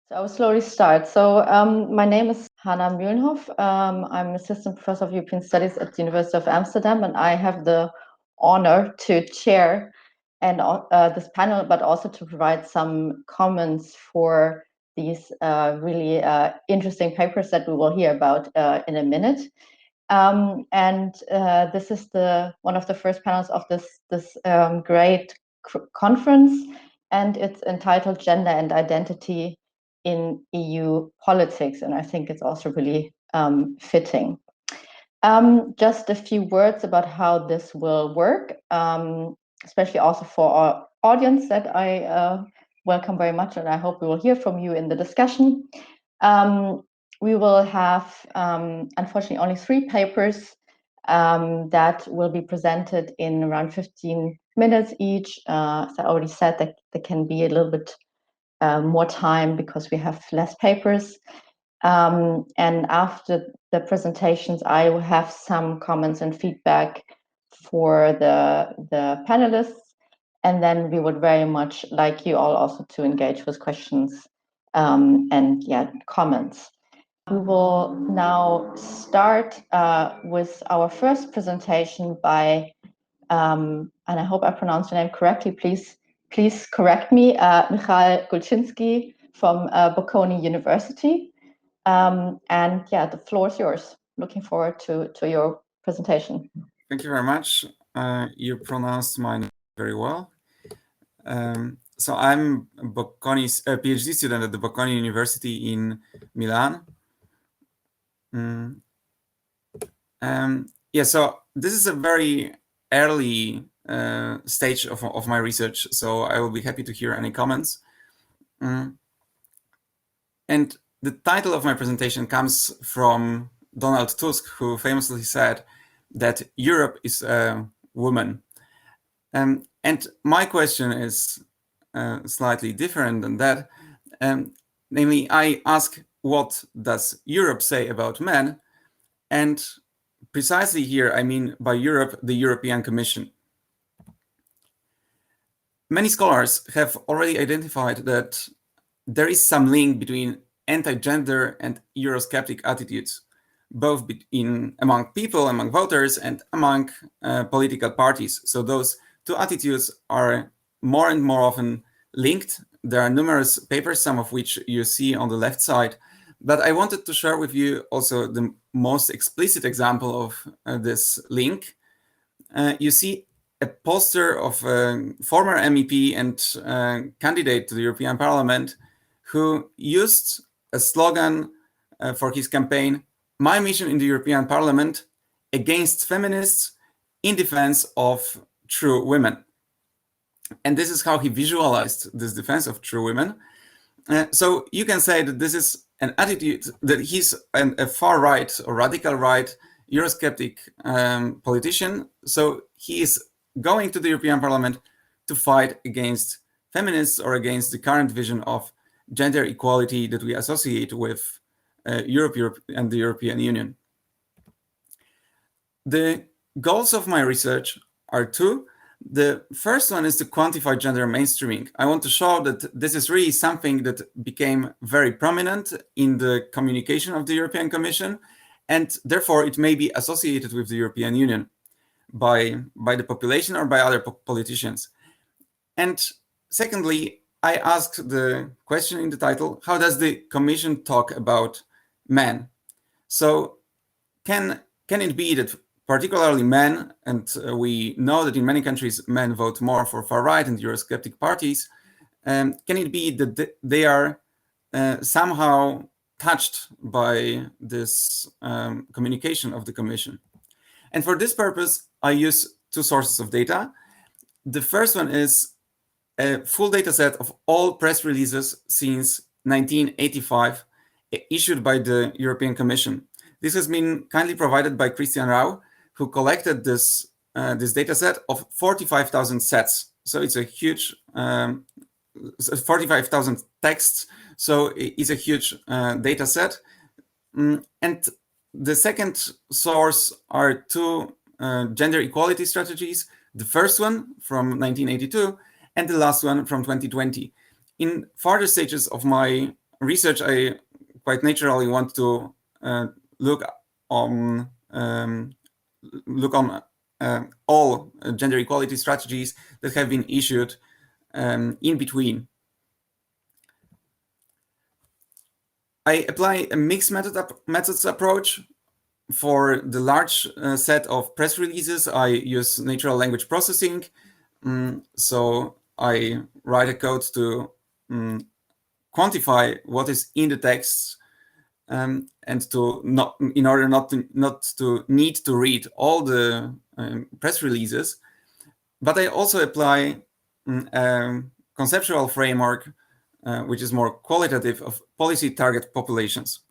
So I will slowly start. So my name is Hanna Muehlenhoff. I'm Assistant Professor of European Studies at the University of Amsterdam, and I have the honor to chair and this panel, but also to provide some comments for these really interesting papers that we will hear about in a minute. This is one of the first panels of this great conference, and it's entitled Gender and Identity in EU Politics, and I think it's also really fitting. Just a few words about how this will work, especially also for our audience that I welcome very much, and I hope we will hear from you in the discussion. We will have, unfortunately, only 3 papers that will be presented in around 15 minutes each. As I already said, that there can be a little bit more time because we have less papers. And after the presentations, I will have some comments and feedback for the panelists. And then we would very much like you all also to engage with questions and comments. We will now start with our first presentation by, and I hope I pronounced your name correctly, please correct me, Michal Gulczyński from Bocconi University. The floor is yours. Looking forward to your presentation. Thank you very much. You pronounced mine very well. So I'm Bocconi's PhD student at the Bocconi University in Milan. So this is a very early stage of my research, so I will be happy to hear any comments. And the title of my presentation comes from Donald Tusk, who famously said that Europe is a woman. And my question is slightly different than that. Namely, I ask, what does Europe say about men? And precisely here, I mean by Europe, the European Commission. Many scholars have already identified that there is some link between anti-gender and Eurosceptic attitudes, both among people, among voters, and among political parties. So those 2 attitudes are more and more often linked. There are numerous papers, some of which you see on the left side, but I wanted to share with you also the most explicit example of this link. You see a poster of a former MEP and candidate to the European Parliament who used a slogan for his campaign, "My mission in the European Parliament, against feminists, in defense of true women." And this is how he visualized this defense of true women. So you can say that this is an attitude, that he's a far right or radical right Eurosceptic politician. So he is going to the European Parliament to fight against feminists or against the current vision of gender equality that we associate with Europe and the European Union. The goals of my research are 2. The first one is to quantify gender mainstreaming. I want to show that this is really something that became very prominent in the communication of the European Commission, and therefore it may be associated with the European Union by the population or by other politicians. And secondly, I asked the question in the title, how does the Commission talk about men? So can it be that particularly men, and we know that in many countries men vote more for far-right and Eurosceptic parties, can it be that they are somehow touched by this communication of the Commission? And for this purpose, I use 2 sources of data. The first one is a full data set of all press releases since 1985 issued by the European Commission. This has been kindly provided by Christian Rau, who collected this data set of 45,000 sets. So it's a huge 45,000 texts. So it's a huge data set. And the second source are 2 gender equality strategies. The first one from 1982 and the last one from 2020. In further stages of my research, I quite naturally want to look on all gender equality strategies that have been issued in between. I apply a mixed methods approach. For the large set of press releases, I use natural language processing. So I write a code to quantify what is in the text, and to in order not to need to read all the press releases. But I also apply a conceptual framework, which is more qualitative, of policy target populations.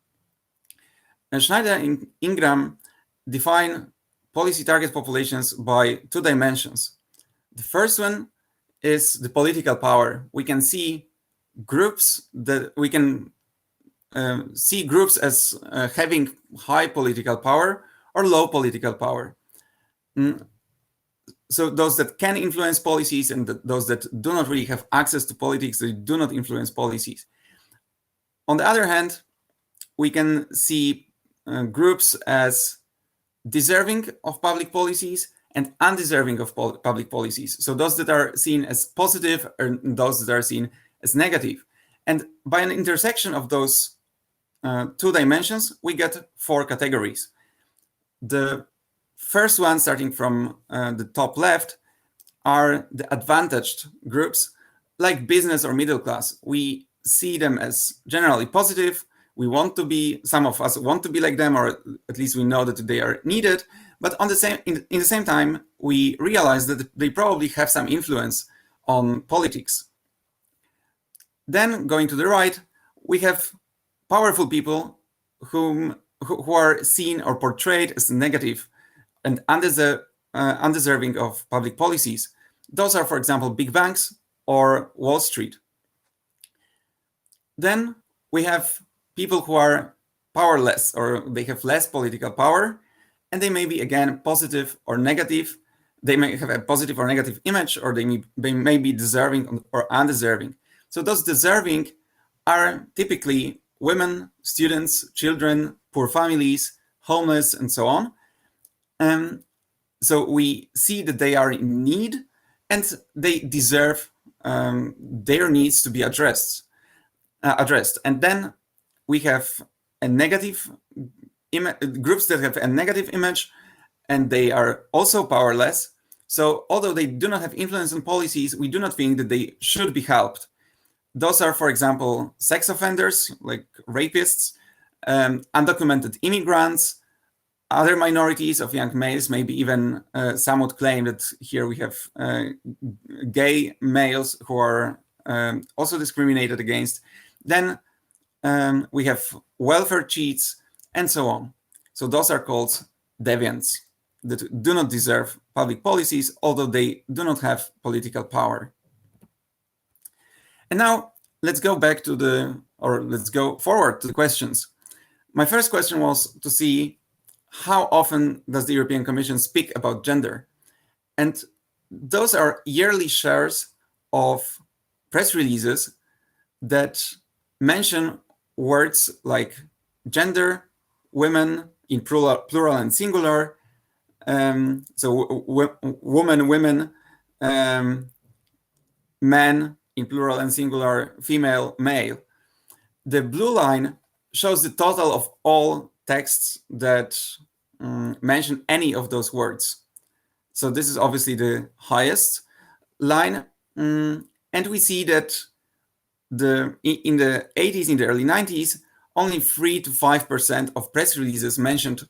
Schneider and Ingram define policy target populations by 2 dimensions. The first one is the political power. We can see groups that we can see groups as having high political power or low political power. So those that can influence policies and those that do not really have access to politics, they do not influence policies. On the other hand, we can see groups as deserving of public policies and undeserving of public policies. So those that are seen as positive and those that are seen as negative. And by an intersection of those 2 dimensions, we get 4 categories. The first one, starting from the top left, are the advantaged groups, like business or middle class. We see them as generally positive. We want to be, some of us want to be like them, or at least we know that they are needed. But in the same time, we realize that they probably have some influence on politics. Then going to the right, we have powerful people who are seen or portrayed as negative and undeserving of public policies. Those are, for example, big banks or Wall Street. Then we have people who are powerless, or they have less political power, and they may be, again, positive or negative. They may have a positive or negative image, or they may be deserving or undeserving. So those deserving are typically women, students, children, poor families, homeless, and so on. So we see that they are in need and they deserve their needs to be addressed. And then we have a negative groups that have a negative image, and they are also powerless. So although they do not have influence on policies, we do not think that they should be helped. Those are, for example, sex offenders, like rapists, undocumented immigrants, other minorities of young males. Maybe even some would claim that here we have gay males who are also discriminated against. Then we have welfare cheats, and so on. So those are called deviants that do not deserve public policies, although they do not have political power. And now let's go back to let's go forward to the questions. My first question was to see how often does the European Commission speak about gender? And those are yearly shares of press releases that mention words like gender, women in plural and singular, so woman, women, men in plural and singular, female, male. The blue line shows the total of all texts that mention any of those words. So this is obviously the highest line. And we see that in the 80s, in the early 90s, only 3 to 5% of press releases mentioned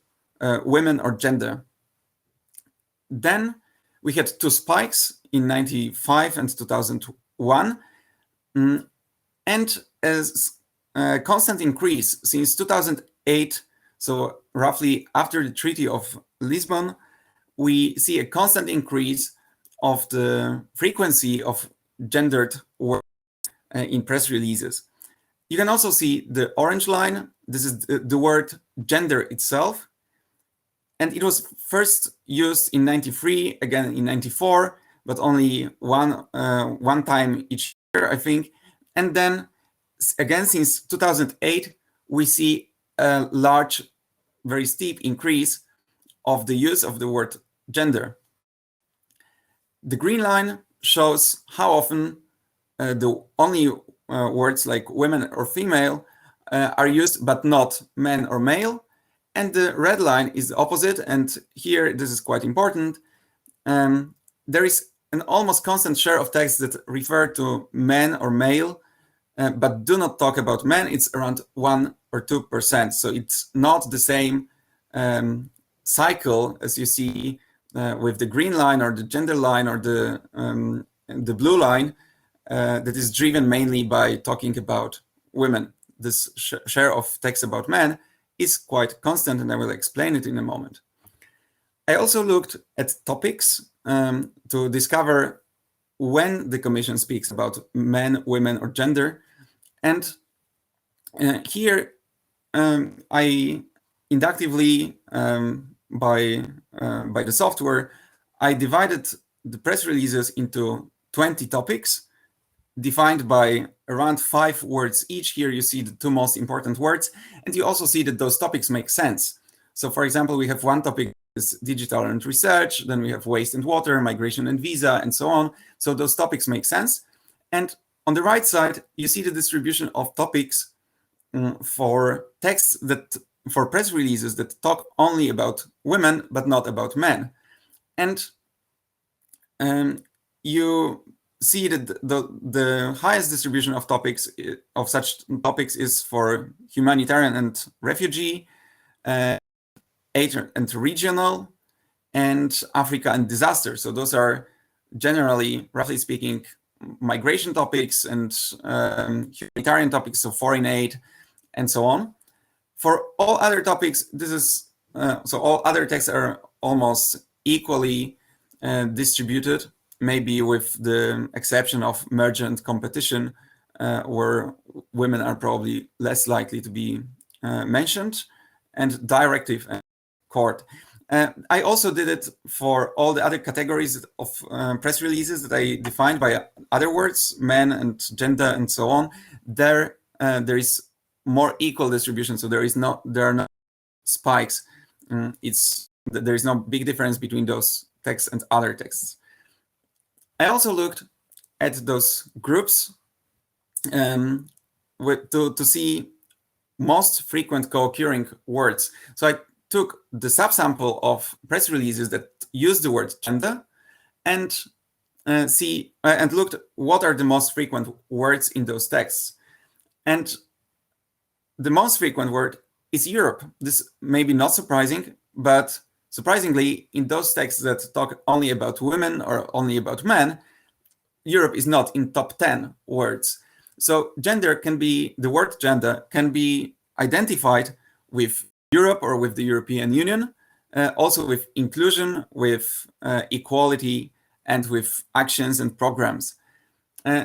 women or gender. Then we had 2 spikes in 95 and 2001, and a constant increase since 2008. So roughly after the Treaty of Lisbon, we see a constant increase of the frequency of gendered words in press releases. You can also see the orange line. This is the word gender itself. And it was first used in 93, again in 94, but only one time each year, I think. And then again, since 2008, we see a large, very steep increase of the use of the word gender. The green line shows how often the only words like women or female are used, but not men or male. And the red line is the opposite. And here, this is quite important. There is an almost constant share of texts that refer to men or male, but do not talk about men. It's around 1 or 2%. So it's not the same cycle as you see with the green line or the gender line or the blue line that is driven mainly by talking about women. This share of text about men is quite constant, and I will explain it in a moment. I also looked at topics to discover when the Commission speaks about men, women, or gender. And here I inductively, by the software, I divided the press releases into 20 topics, defined by around 5 words each. Here you see the 2 most important words, and you also see that those topics make sense. So for example, we have one topic is digital and research, then we have waste and water, migration and visa, and so on. So those topics make sense. And on the right side, you see the distribution of topics for texts for press releases that talk only about women, but not about men. And you see that the highest distribution of topics, of such topics, is for humanitarian and refugee, and regional, and Africa and disaster. So those are generally, roughly speaking, migration topics and humanitarian topics, so foreign aid and so on. For all other topics, this is so all other texts are almost equally distributed, maybe with the exception of merger and competition, where women are probably less likely to be mentioned, and directive and court. I also did it for all the other categories of press releases that I defined by other words, men and gender and so on. There is more equal distribution, so there are no spikes. There is no big difference between those texts and other texts. I also looked at those groups to see most frequent co-occurring words. So I took the subsample of press releases that use the word gender and looked what are the most frequent words in those texts. And the most frequent word is Europe. This may be not surprising, but surprisingly, in those texts that talk only about women or only about men, Europe is not in top 10 words. So the word gender can be identified with Europe or with the European Union, also with inclusion, with equality, and with actions and programs.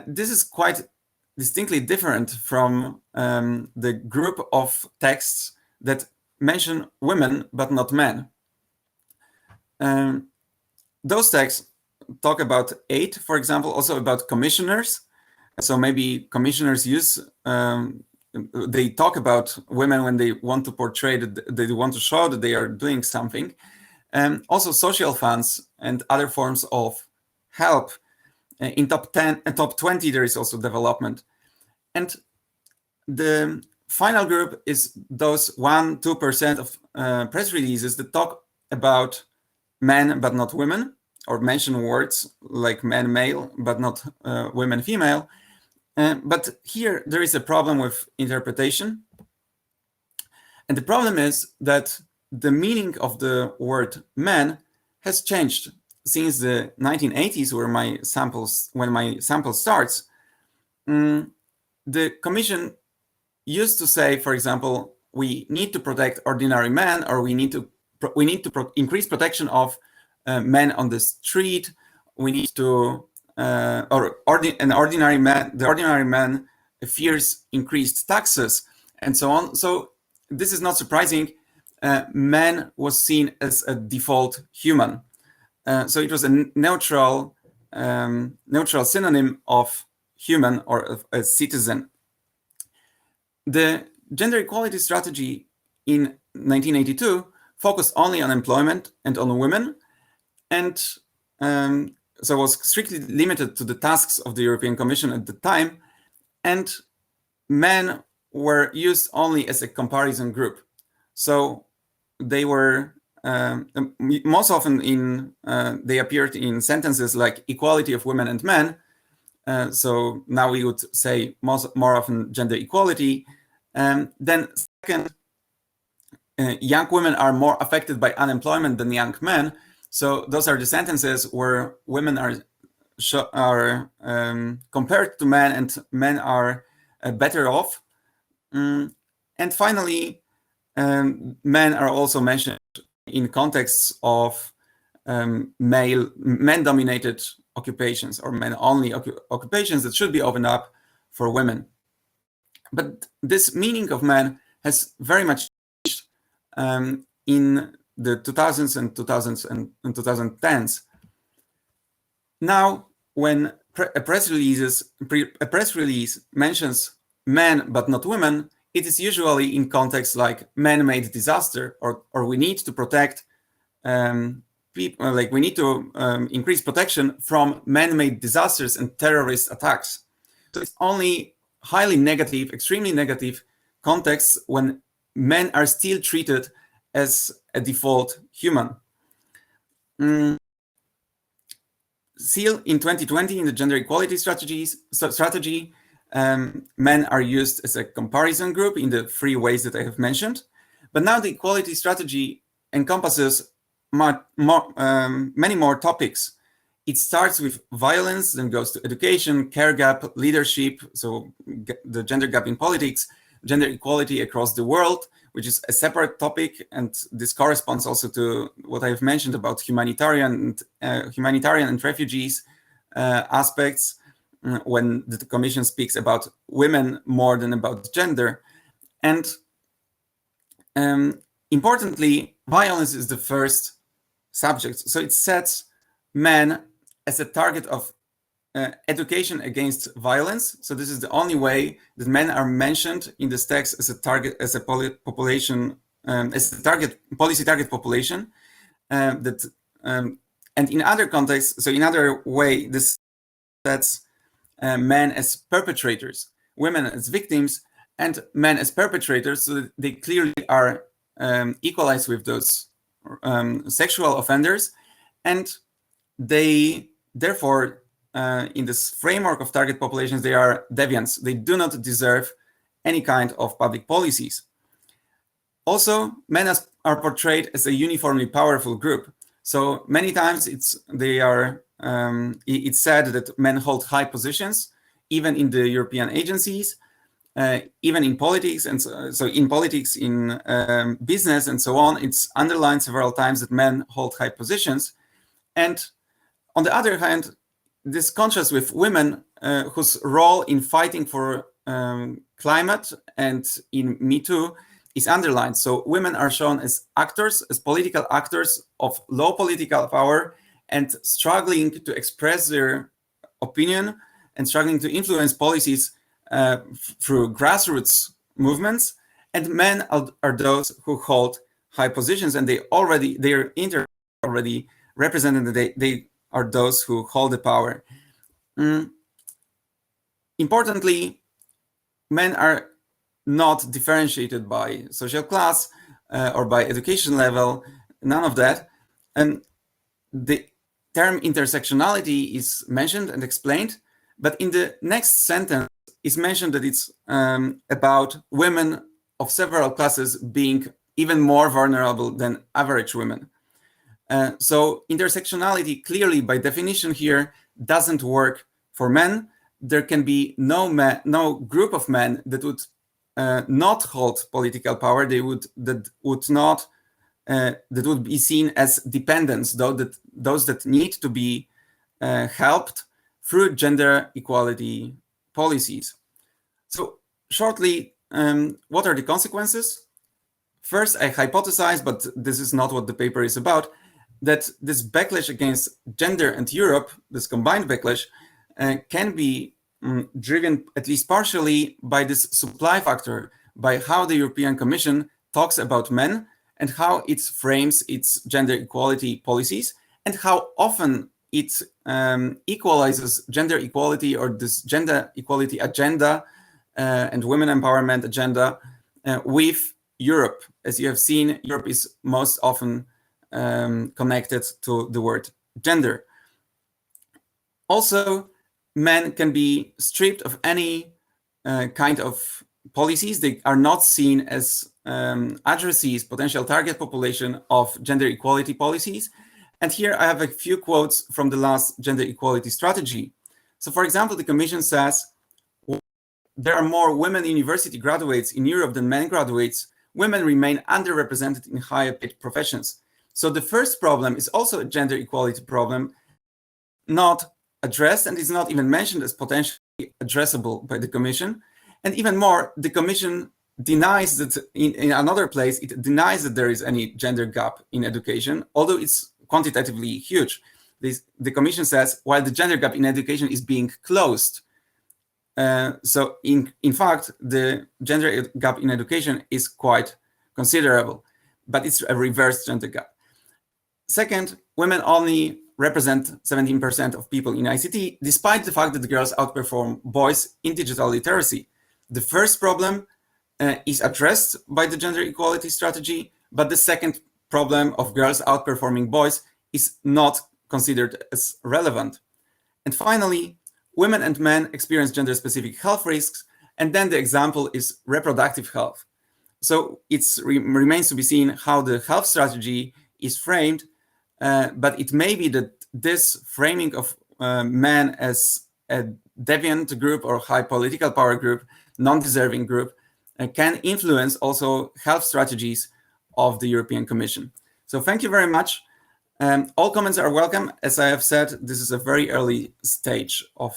This is quite distinctly different from the group of texts that mention women but not men. Those texts talk about aid, for example, also about commissioners. So maybe commissioners they talk about women when they want to portray that they want to show that they are doing something. Also social funds and other forms of help. In top 10 and top 20, there is also development. And the final group is those 1-2% of press releases that talk about men but not women, or mention words like men, male, but not women, female. But here there is a problem with interpretation. And the problem is that the meaning of the word man has changed since the 1980s, when my sample starts. The Commission used to say, for example, we need to protect ordinary men, or we need to increase protection of men on the street. We need to the ordinary man fears increased taxes, and so on. So this is not surprising. Man was seen as a default human. So it was a neutral synonym of human or of a citizen. The gender equality strategy in 1982 focused only on employment and on women, and so was strictly limited to the tasks of the European Commission at the time, and men were used only as a comparison group. So they were most often they appeared in sentences like equality of women and men. So now we would say more often gender equality. Then second, young women are more affected by unemployment than young men. So those are the sentences where women are compared to men, and men are better off. And finally, men are also mentioned in contexts of men-dominated occupations or men-only occupations that should be opened up for women. But this meaning of men has very much changed in the 2000s and 2010s. Now, when a press release mentions men but not women, it is usually in contexts like man-made disaster, or we need to protect people, like we need to increase protection from man-made disasters and terrorist attacks. So it's only highly negative, extremely negative contexts when men are still treated as a default human. Still in 2020, in the gender equality strategy, men are used as a comparison group in the three ways that I have mentioned. But now the equality strategy encompasses many more topics. It starts with violence, then goes to education, care gap, leadership, so the gender gap in politics, gender equality across the world, which is a separate topic, and this corresponds also to what I've mentioned about humanitarian and refugees aspects, when the Commission speaks about women more than about gender. And importantly, violence is the first subject. So it sets men as a target of education against violence. So this is the only way that men are mentioned in this text as a target, as a population, as a policy target population. And in other contexts, so in other way, this sets men as perpetrators, women as victims, and men as perpetrators, so that they clearly are equalized with those sexual offenders, and they therefore, in this framework of target populations, they are deviants. They do not deserve any kind of public policies. Also, men are portrayed as a uniformly powerful group. So many times it's said that men hold high positions, even in the European agencies, even in politics, and so in politics, in business, and so on. It's underlined several times that men hold high positions. And on the other hand, this contrasts with women whose role in fighting for climate and in Me Too is underlined. So women are shown as actors, as political actors of low political power, and struggling to express their opinion and struggling to influence policies through grassroots movements. And men are those who hold high positions, and they are already represented. They are those who hold the power. Importantly, men are not differentiated by social class or by education level, none of that. And the term intersectionality is mentioned and explained, but in the next sentence is mentioned that it's about women of several classes being even more vulnerable than average women. So intersectionality clearly, by definition here, doesn't work for men. There can be no group of men that would not hold political power. That would be seen as dependents, those that need to be helped through gender equality policies. So shortly, what are the consequences? First, I hypothesize, but this is not what the paper is about, that this backlash against gender and Europe, this combined backlash, can be driven at least partially by this supply factor, by how the European Commission talks about men and how it frames its gender equality policies, and how often it equalizes gender equality or this gender equality agenda and women empowerment agenda with Europe. As you have seen, Europe is most often connected to the word gender. Also, men can be stripped of any kind of policies. They are not seen as addressees, potential target population of gender equality policies. And here I have a few quotes from the last gender equality strategy. So for example, the Commission says, there are more women university graduates in Europe than men graduates. Women remain underrepresented in higher paid professions. So the first problem is also a gender equality problem, not addressed, and is not even mentioned as potentially addressable by the Commission. And even more, the Commission denies that in another place, it denies that there is any gender gap in education, although it's quantitatively huge. The Commission says, while the gender gap in education is being closed. So in fact, the gender gap in education is quite considerable, but it's a reverse gender gap. Second, women only represent 17% of people in ICT, despite the fact that the girls outperform boys in digital literacy. The first problem is addressed by the gender equality strategy, but the second problem of girls outperforming boys is not considered as relevant. And finally, women and men experience gender-specific health risks, and then the example is reproductive health. So it remains to be seen how the health strategy is framed, but it may be that this framing of men as a deviant group or high political power group, non-deserving group, can influence also health strategies of the European Commission. So thank you very much. All comments are welcome. As I have said, this is a very early stage of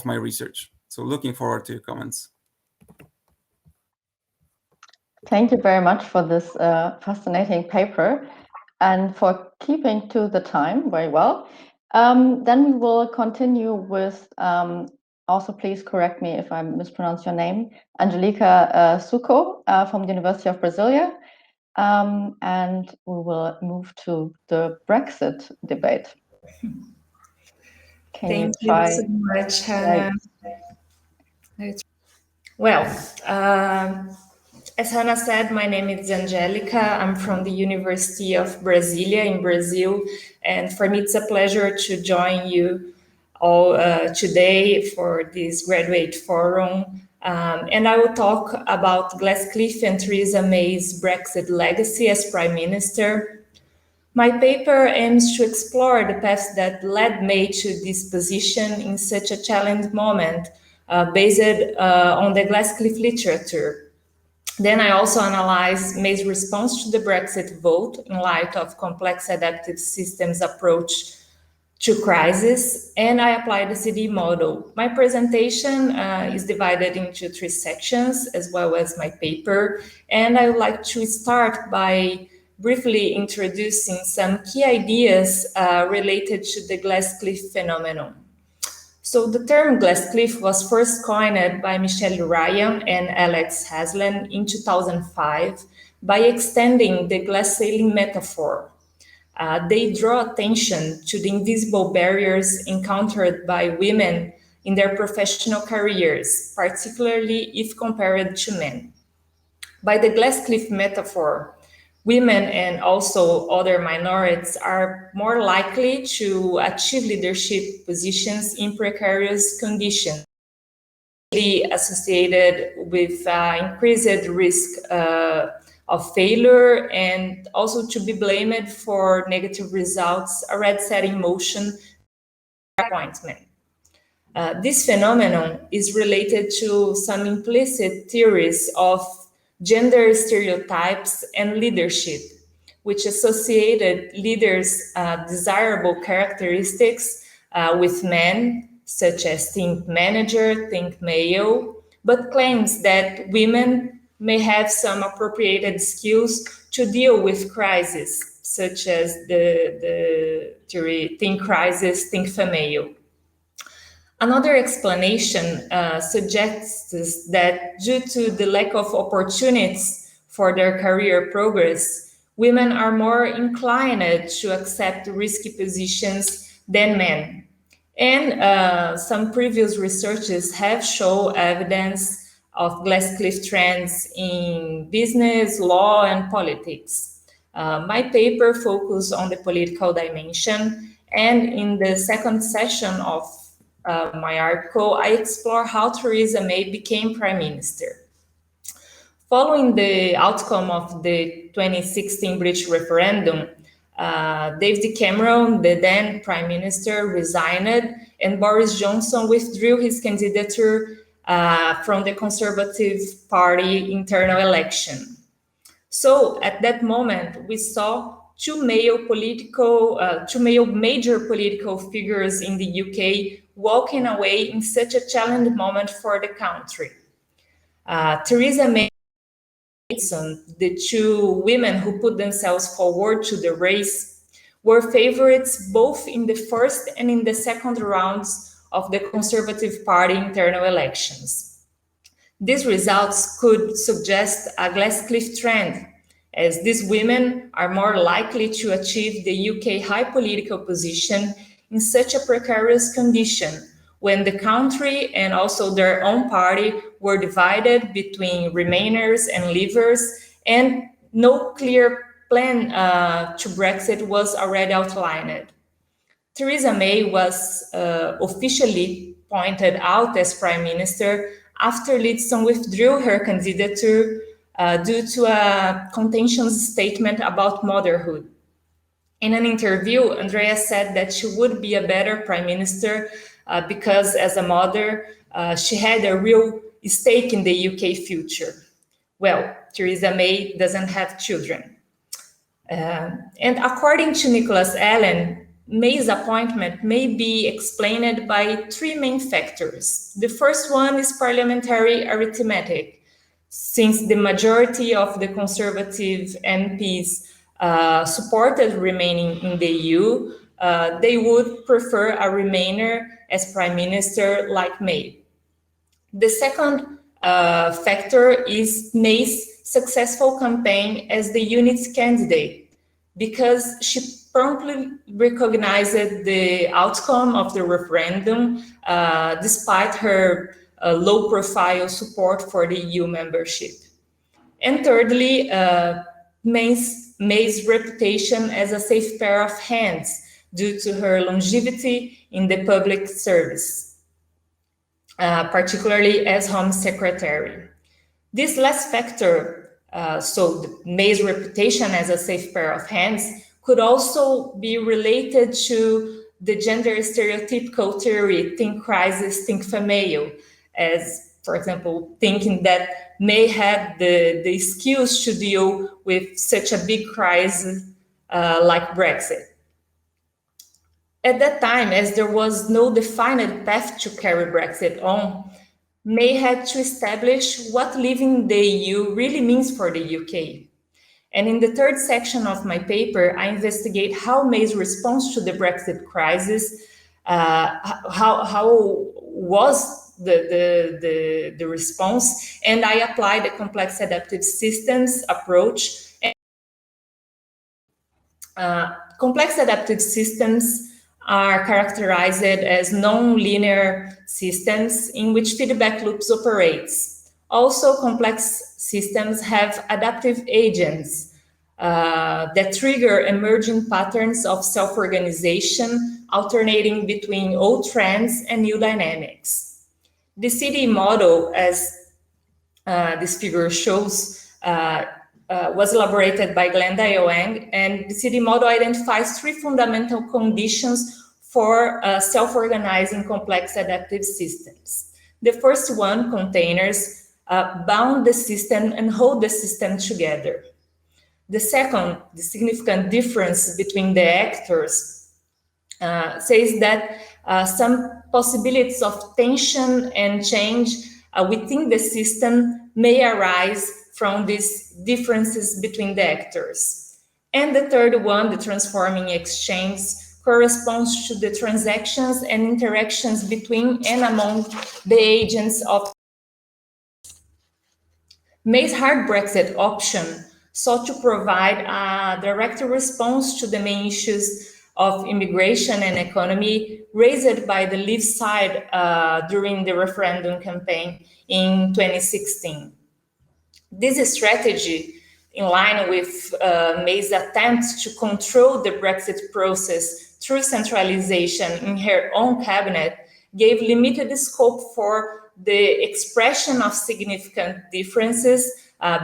my research. So looking forward to your comments. Thank you very much for this fascinating paper and for keeping to the time very well. Then we will continue with, also please correct me if I mispronounce your name, Angelica Szucko from the University of Brasilia. And we will move to the Brexit debate. Thank you so much, Hanna. Well, as Hanna said, my name is Angelica. I'm from the University of Brasilia in Brazil. And for me, it's a pleasure to join you all today for this graduate forum. And I will talk about Glass-Cliff and Theresa May's Brexit legacy as Prime Minister. My paper aims to explore the paths that led May to this position in such a challenging moment, based on the Glass-Cliff literature. Then I also analyze May's response to the Brexit vote in light of complex adaptive systems approach to crisis, and I apply the CD model. My presentation is divided into 3 sections, as well as my paper, and I would like to start by briefly introducing some key ideas related to the Glass-Cliff phenomenon. So the term Glass-Cliff was first coined by Michel Ryan and Alex Haslam in 2005 by extending the glass ceiling metaphor. They draw attention to the invisible barriers encountered by women in their professional careers, particularly if compared to men. By the Glass-Cliff metaphor, women and also other minorities are more likely to achieve leadership positions in precarious conditions, associated with increased risk of failure and also to be blamed for negative results already set in motion appointment. This phenomenon is related to some implicit theories of gender stereotypes and leadership, which associated leaders' desirable characteristics with men, such as think manager, think male, but claims that women may have some appropriated skills to deal with crises, such as the theory think crisis, think female. Another explanation suggests that due to the lack of opportunities for their career progress, women are more inclined to accept risky positions than men. And some previous researches have shown evidence of glass cliff trends in business, law, and politics. My paper focused on the political dimension, and in the second session of my article, I explore how Theresa May became Prime Minister. Following the outcome of the 2016 British referendum, David Cameron, the then Prime Minister, resigned, and Boris Johnson withdrew his candidature from the Conservative Party internal election. So at that moment, we saw two major major political figures in the UK walking away in such a challenging moment for the country. Theresa May and the two women who put themselves forward to the race were favorites both in the first and in the second rounds of the Conservative Party internal elections. These results could suggest a glass cliff trend, as these women are more likely to achieve the UK high political position in such a precarious condition, when the country and also their own party were divided between Remainers and Leavers, and no clear plan to Brexit was already outlined. Theresa May was officially pointed out as Prime Minister after Lidstone withdrew her candidature due to a contentious statement about motherhood. In an interview, Andrea said that she would be a better Prime Minister because as a mother, she had a real stake in the UK future. Well, Theresa May doesn't have children. And according to Nicholas Allen, May's appointment may be explained by three main factors. The first one is parliamentary arithmetic. Since the majority of the Conservative MPs supported remaining in the EU, they would prefer a Remainer as Prime Minister like May. The second factor is May's successful campaign as the unit's candidate, because she promptly recognized the outcome of the referendum despite her low-profile support for the EU membership. And thirdly, May's reputation as a safe pair of hands due to her longevity in the public service, particularly as Home Secretary. This last factor, so May's reputation as a safe pair of hands, could also be related to the gender stereotypical theory, think crisis, think female, as, for example, thinking that May had the skills to deal with such a big crisis like Brexit. At that time, as there was no defined path to carry Brexit on, May had to establish what leaving the EU really means for the UK. And in the third section of my paper, I investigate how May's response to the Brexit crisis, how was the response, and I apply the complex adaptive systems approach. Complex adaptive systems are characterized as non-linear systems in which feedback loops operates. Also, complex systems have adaptive agents that trigger emerging patterns of self-organization, alternating between old trends and new dynamics. The CD model, as this figure shows, was elaborated by Glenda Yoang, and the CD model identifies three fundamental conditions for self-organizing complex adaptive systems. The first one, containers, bound the system and hold the system together. The second, the significant difference between the actors, says that some possibilities of tension and change within the system may arise from these differences between the actors. And the third one, the transforming exchange, corresponds to the transactions and interactions between and among the agents of May's hard Brexit option sought to provide a direct response to the main issues of immigration and economy raised by the Leave side during the referendum campaign in 2016. This strategy, in line with May's attempts to control the Brexit process through centralization in her own cabinet, gave limited scope for the expression of significant differences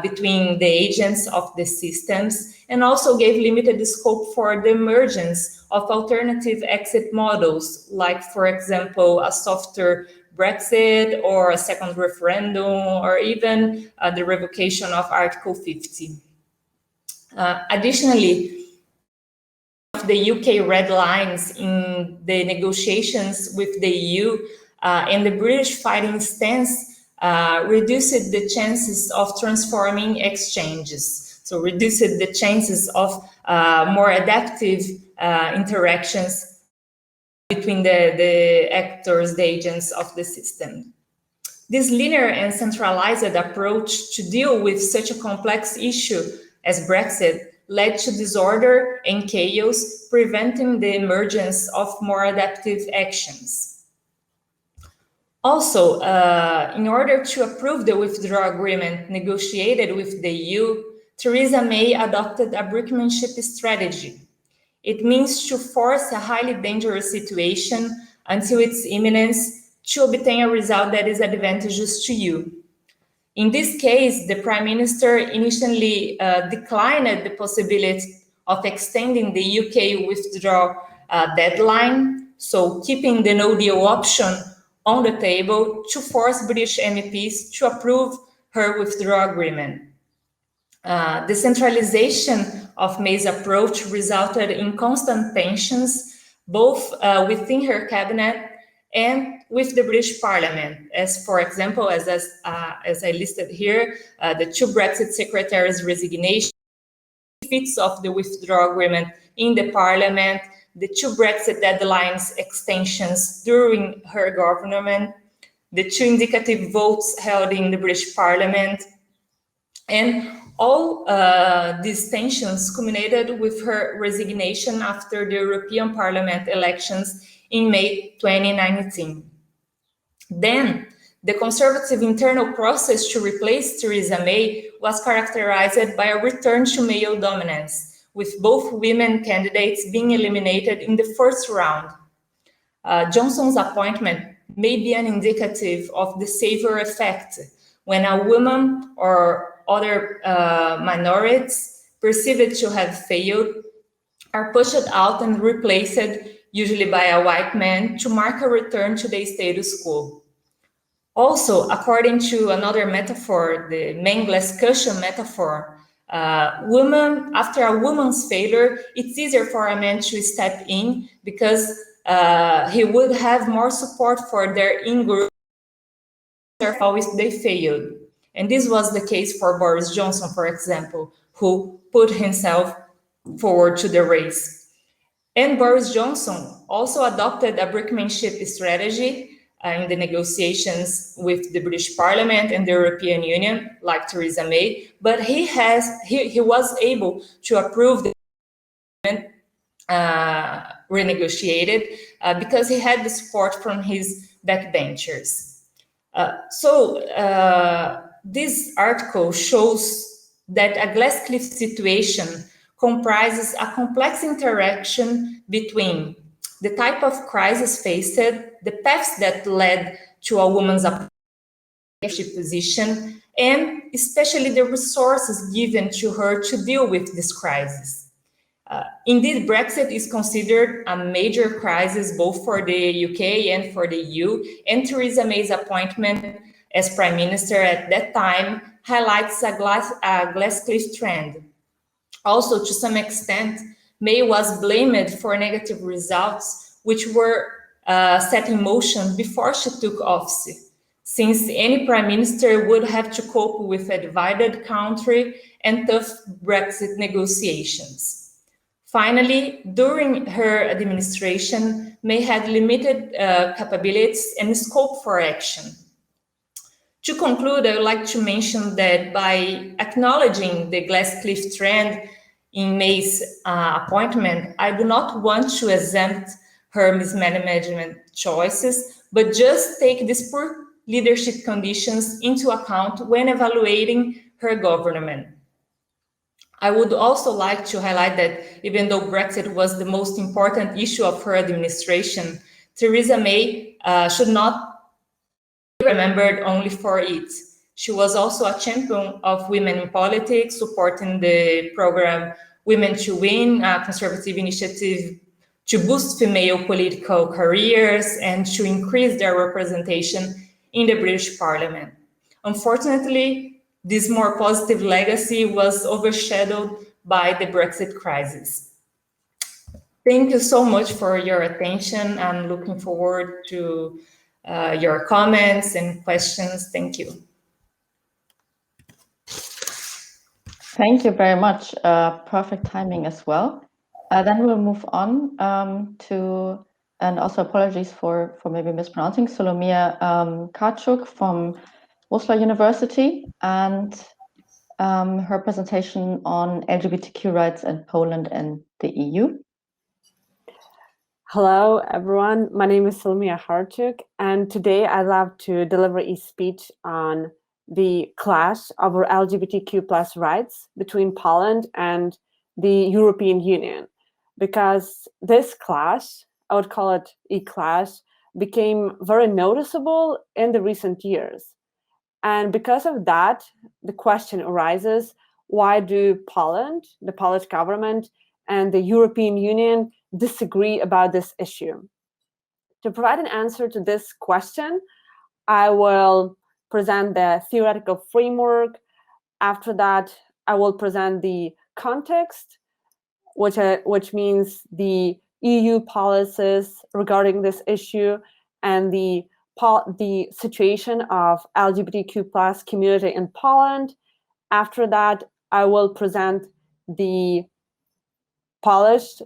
between the agents of the systems, and also gave limited scope for the emergence of alternative exit models, like, for example, a softer Brexit or a second referendum, or even the revocation of Article 50. Additionally, the UK red lines in the negotiations with the EU and the British fighting stance reduced the chances of transforming exchanges. So reduced the chances of more adaptive interactions between the actors, the agents of the system. This linear and centralized approach to deal with such a complex issue as Brexit led to disorder and chaos, preventing the emergence of more adaptive actions. Also, in order to approve the withdrawal agreement negotiated with the EU, Theresa May adopted a brinkmanship strategy. It means to force a highly dangerous situation until its imminence to obtain a result that is advantageous to you. In this case, the Prime Minister initially declined the possibility of extending the UK withdrawal deadline, so keeping the no-deal option on the table to force British MEPs to approve her withdrawal agreement. The centralization of May's approach resulted in constant tensions, both within her cabinet and with the British Parliament, as, for example, as I listed here, the two Brexit secretaries' resignation, defeats of the withdrawal agreement in the Parliament, the two Brexit deadlines extensions during her government, the two indicative votes held in the British Parliament, and all these tensions culminated with her resignation after the European Parliament elections in May 2019. Then, the Conservative internal process to replace Theresa May was characterized by a return to male dominance, with both women candidates being eliminated in the first round. Johnson's appointment may be an indicative of the savior effect, when a woman or other minorities perceived to have failed are pushed out and replaced, usually by a white man, to mark a return to the status quo. Also, according to another metaphor, the Mengele's cushion metaphor, after a woman's failure, it's easier for a man to step in because he would have more support for their in-group if they failed. And this was the case for Boris Johnson, for example, who put himself forward to the race. And Boris Johnson also adopted a brinkmanship strategy in the negotiations with the British Parliament and the European Union, like Theresa May, but he was able to approve the agreement renegotiated because he had the support from his backbenchers. This article shows that a glass cliff situation comprises a complex interaction between the type of crisis faced, the paths that led to a woman's leadership position, and especially the resources given to her to deal with this crisis. Indeed, Brexit is considered a major crisis both for the UK and for the EU, and Theresa May's appointment as Prime Minister at that time highlights a glass cliff trend. Also, to some extent, May was blamed for negative results which were set in motion before she took office, since any Prime Minister would have to cope with a divided country and tough Brexit negotiations. Finally, during her administration, May had limited capabilities and scope for action. To conclude, I would like to mention that by acknowledging the glass cliff trend in May's appointment, I do not want to exempt her mismanagement choices, but just take these poor leadership conditions into account when evaluating her government. I would also like to highlight that even though Brexit was the most important issue of her administration, Theresa May should not remembered only for it. She was also a champion of women in politics, supporting the program Women to Win, a conservative initiative to boost female political careers and to increase their representation in the British Parliament. Unfortunately, this more positive legacy was overshadowed by the Brexit crisis. Thank you so much for your attention. I'm looking forward to your comments and questions. Thank you. Thank you very much. Perfect timing as well. Then we'll move on to, and also apologies for maybe mispronouncing, Solomiya Kharchuk from Oslo University, and her presentation on LGBTQ rights in Poland and the EU. Hello, everyone. My name is Solomiya Kharchuk, and today I'd love to deliver a speech on the clash over LGBTQ plus rights between Poland and the European Union, because this clash, I would call it a clash, became very noticeable in the recent years. And because of that, the question arises, why do Poland, the Polish government, and the European Union disagree about this issue? To provide an answer to this question, I will present the theoretical framework. After that, I will present the context, which means the EU policies regarding this issue and the situation of LGBTQ plus community in Poland. After that, I will present the Polish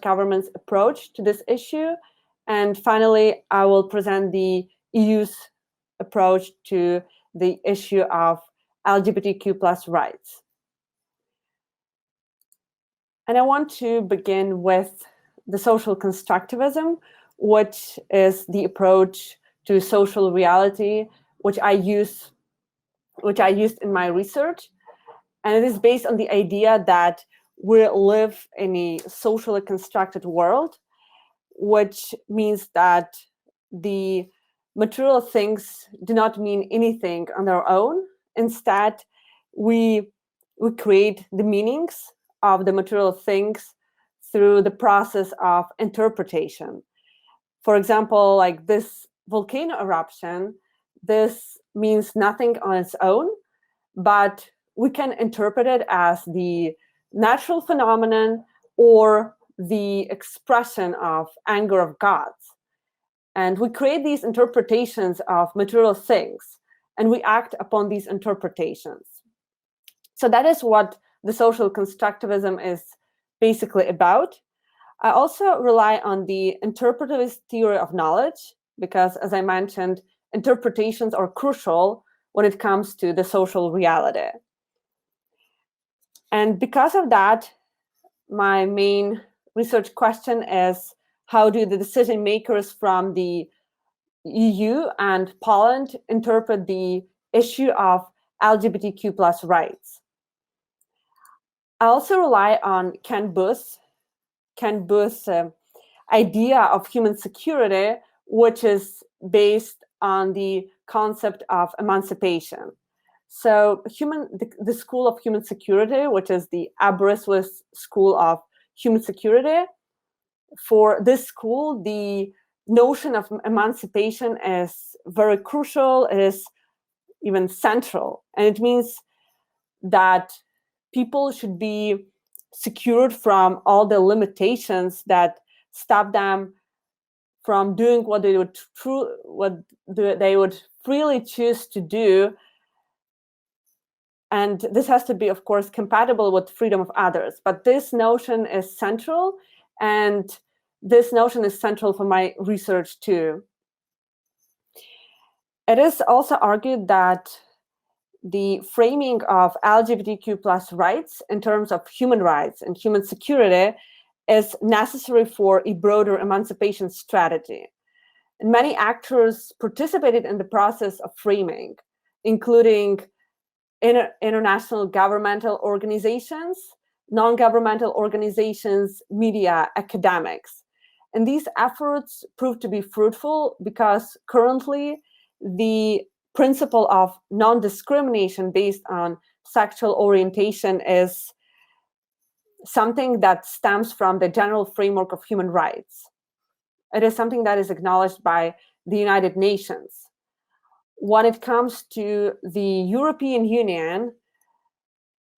government's approach to this issue. And finally, I will present the EU's approach to the issue of LGBTQ plus rights. And I want to begin with the social constructivism, which is the approach to social reality, which I used in my research. And it is based on the idea that we live in a socially constructed world, which means that the material things do not mean anything on their own. Instead, we create the meanings of the material things through the process of interpretation. For example, like this volcano eruption, this means nothing on its own, but we can interpret it as the natural phenomenon or the expression of anger of gods. And we create these interpretations of material things, and we act upon these interpretations. So that is what the social constructivism is basically about. I also rely on the interpretivist theory of knowledge, because, as I mentioned, interpretations are crucial when it comes to the social reality. And because of that, my main research question is, how do the decision makers from the EU and Poland interpret the issue of LGBTQ plus rights? I also rely on Ken Booth's idea of human security, which is based on the concept of emancipation. So the School of Human Security, which is the Aberystwyth School of Human Security, for this school, the notion of emancipation is very crucial. It is even central. And it means that people should be secured from all the limitations that stop them from doing what they would freely choose to do And this has to be, of course, compatible with freedom of others. But this notion is central, and this notion is central for my research too. It is also argued that the framing of LGBTQ plus rights in terms of human rights and human security is necessary for a broader emancipation strategy. And many actors participated in the process of framing, including international governmental organizations, non-governmental organizations, media, academics. And these efforts proved to be fruitful because currently the principle of non-discrimination based on sexual orientation is something that stems from the general framework of human rights. It is something that is acknowledged by the United Nations. When it comes to the European Union,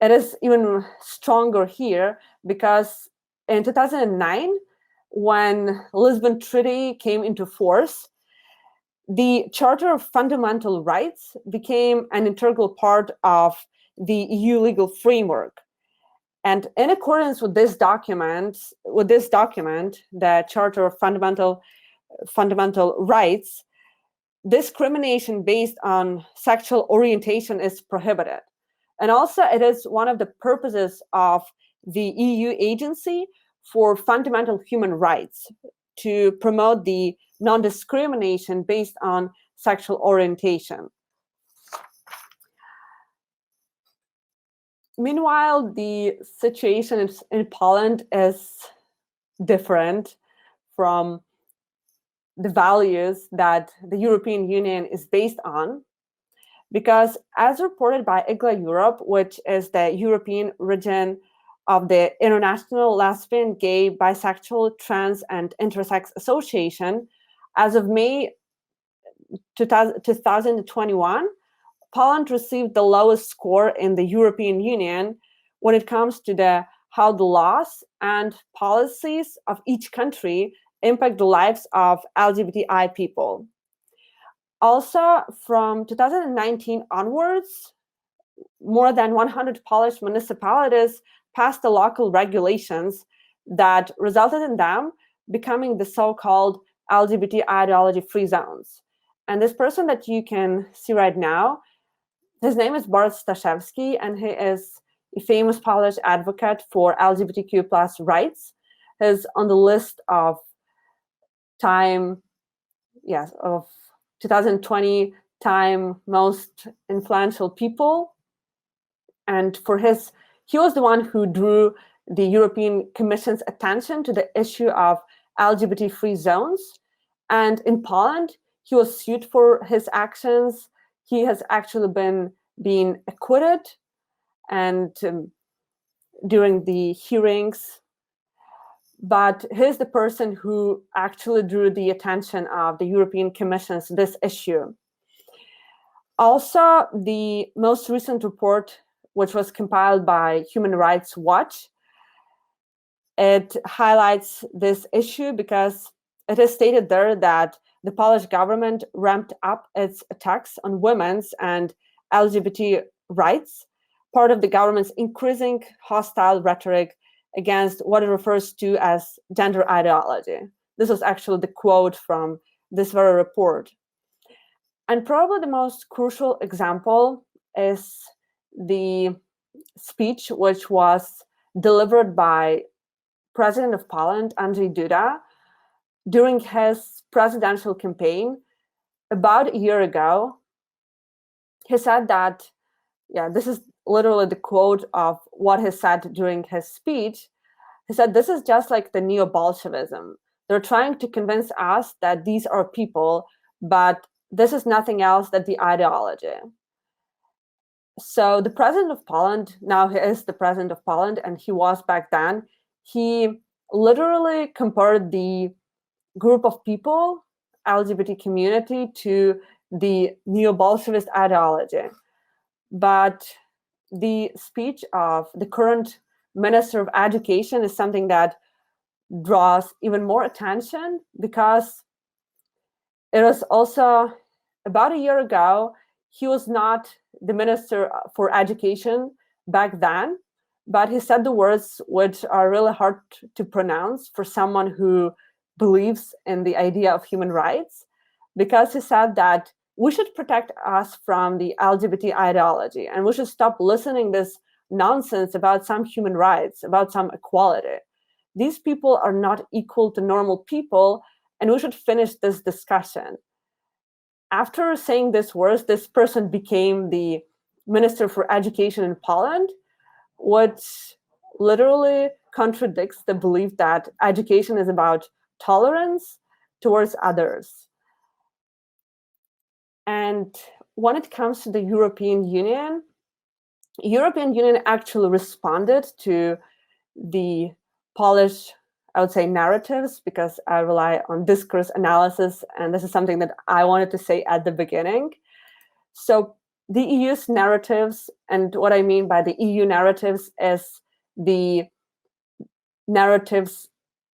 it is even stronger here because in 2009, when Lisbon Treaty came into force, the Charter of Fundamental Rights became an integral part of the EU legal framework. And in accordance with this document, the Charter of Fundamental Rights, discrimination based on sexual orientation is prohibited. And also it is one of the purposes of the EU Agency for Fundamental Human Rights to promote the non-discrimination based on sexual orientation. Meanwhile, the situation in Poland is different from the values that the European Union is based on, because as reported by IGLA Europe, which is the European region of the International Lesbian, Gay, Bisexual, Trans, and Intersex Association, as of May 2021, Poland received the lowest score in the European Union when it comes to how the laws and policies of each country impact the lives of LGBTI people. Also, from 2019 onwards, more than 100 Polish municipalities passed the local regulations that resulted in them becoming the so-called LGBT ideology-free zones. And this person that you can see right now, his name is Borys Staszewski, and he is a famous Polish advocate for LGBTQ plus rights. He's on the list of of 2020 Time most influential people. And he was the one who drew the European Commission's attention to the issue of LGBT-free zones. And in Poland, he was sued for his actions. He has actually been acquitted, and during the hearings. But he's the person who actually drew the attention of the European Commission to this issue. Also, the most recent report, which was compiled by Human Rights Watch, it highlights this issue because it is stated there that the Polish government ramped up its attacks on women's and LGBT rights, part of the government's increasing hostile rhetoric against what it refers to as gender ideology. This was actually the quote from this very report. And probably the most crucial example is the speech which was delivered by President of Poland, Andrzej Duda, during his presidential campaign about a year ago. He said that, this is literally the quote of what he said during his speech. He said, "This is just like the neo-Bolshevism. They're trying to convince us that these are people, but this is nothing else than the ideology." So the president of Poland, now he is the president of Poland, and he was back then, he literally compared the group of people, LGBT community, to the neo-Bolshevist ideology. But the speech of the current Minister of Education is something that draws even more attention, because it was also about a year ago, he was not the Minister for Education back then, but he said the words which are really hard to pronounce for someone who believes in the idea of human rights, because he said that we should protect us from the LGBT ideology, and we should stop listening this nonsense about some human rights, about some equality. These people are not equal to normal people, and we should finish this discussion. After saying these words, this person became the Minister for Education in Poland, which literally contradicts the belief that education is about tolerance towards others. And when it comes to the European Union actually responded to the Polish, I would say, narratives, because I rely on discourse analysis, and this is something that I wanted to say at the beginning. So the EU's narratives, and what I mean by the EU narratives is the narratives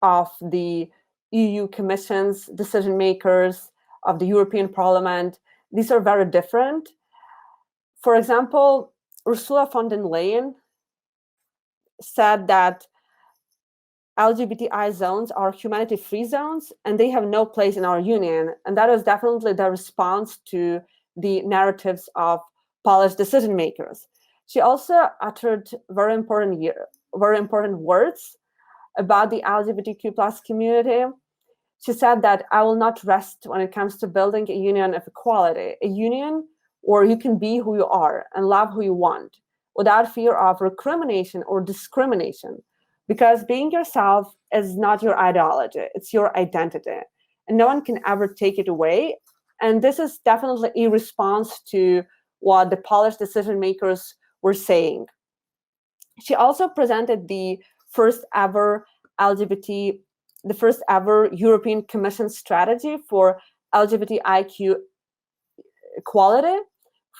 of the EU Commission's decision makers, of the European Parliament. These are very different. For example, Ursula von der Leyen said that LGBTI zones are humanity-free zones, and they have no place in our union. And that is definitely the response to the narratives of Polish decision makers. She also uttered very important words about the LGBTQ+ community. She said that I will not rest when it comes to building a union of equality, a union where you can be who you are and love who you want without fear of recrimination or discrimination. Because being yourself is not your ideology, it's your identity. And no one can ever take it away. And this is definitely a response to what the Polish decision makers were saying. She also presented the first ever European Commission strategy for LGBTIQ equality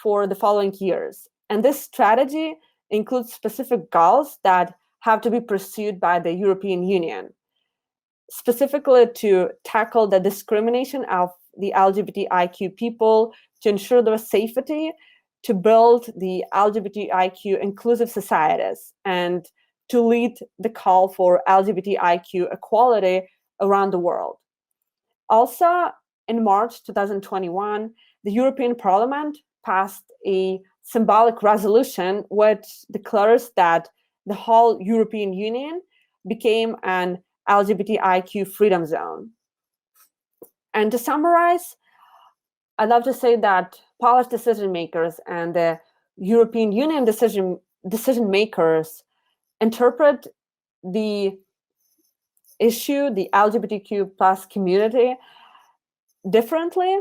for the following years. And this strategy includes specific goals that have to be pursued by the European Union, specifically to tackle the discrimination of the LGBTIQ people, to ensure their safety, to build the LGBTIQ inclusive societies, and to lead the call for LGBTIQ equality around the world. Also, in March 2021, the European Parliament passed a symbolic resolution which declares that the whole European Union became an LGBTIQ freedom zone. And to summarize, I'd love to say that Polish decision makers and the European Union decision makers interpret the issue, the LGBTQ+ community, differently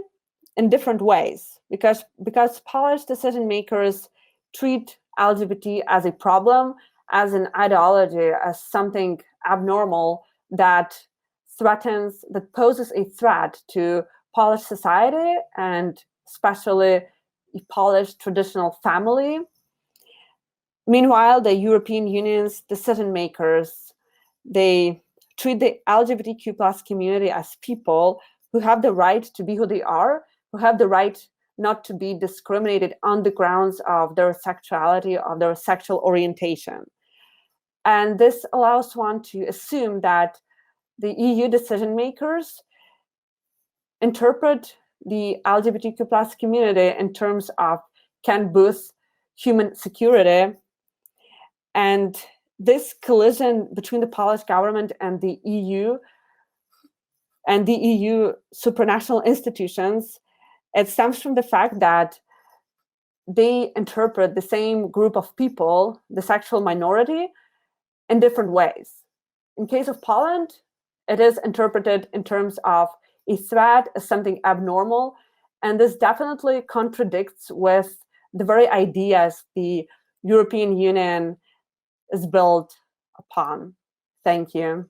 in different ways, because Polish decision makers treat LGBT as a problem, as an ideology, as something abnormal that poses a threat to Polish society and especially the Polish traditional family. Meanwhile, the European Union's decision makers, they treat the LGBTQ+ community as people who have the right to be who they are, who have the right not to be discriminated on the grounds of their sexuality, of their sexual orientation. And this allows one to assume that the EU decision makers interpret the LGBTQ+ community in terms of can boost human security. And this collision between the Polish government and the EU supranational institutions, it stems from the fact that they interpret the same group of people, the sexual minority, in different ways. In case of Poland, it is interpreted in terms of a threat, as something abnormal, and this definitely contradicts with the very ideas the European Union is built upon. Thank you.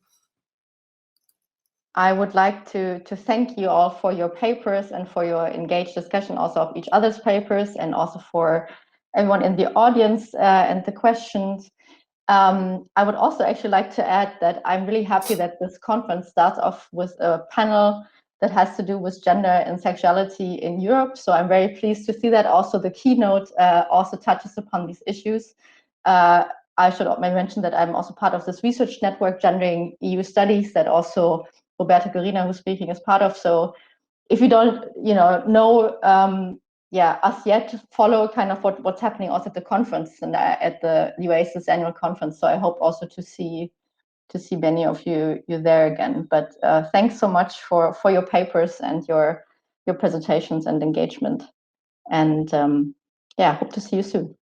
I would like to thank you all for your papers and for your engaged discussion also of each other's papers, and also for everyone in the audience and the questions. I would also actually like to add that I'm really happy that this conference starts off with a panel that has to do with gender and sexuality in Europe. So I'm very pleased to see that also the keynote also touches upon these issues. I should mention that I'm also part of this research network, Gendering EU Studies, that also Roberta Guerina, who's speaking, is part of. So if you don't, know us yet, follow kind of what's happening also at the conference and at the UASIS annual conference. So I hope also to see many of you there again. But thanks so much for your papers and your presentations and engagement. And hope to see you soon.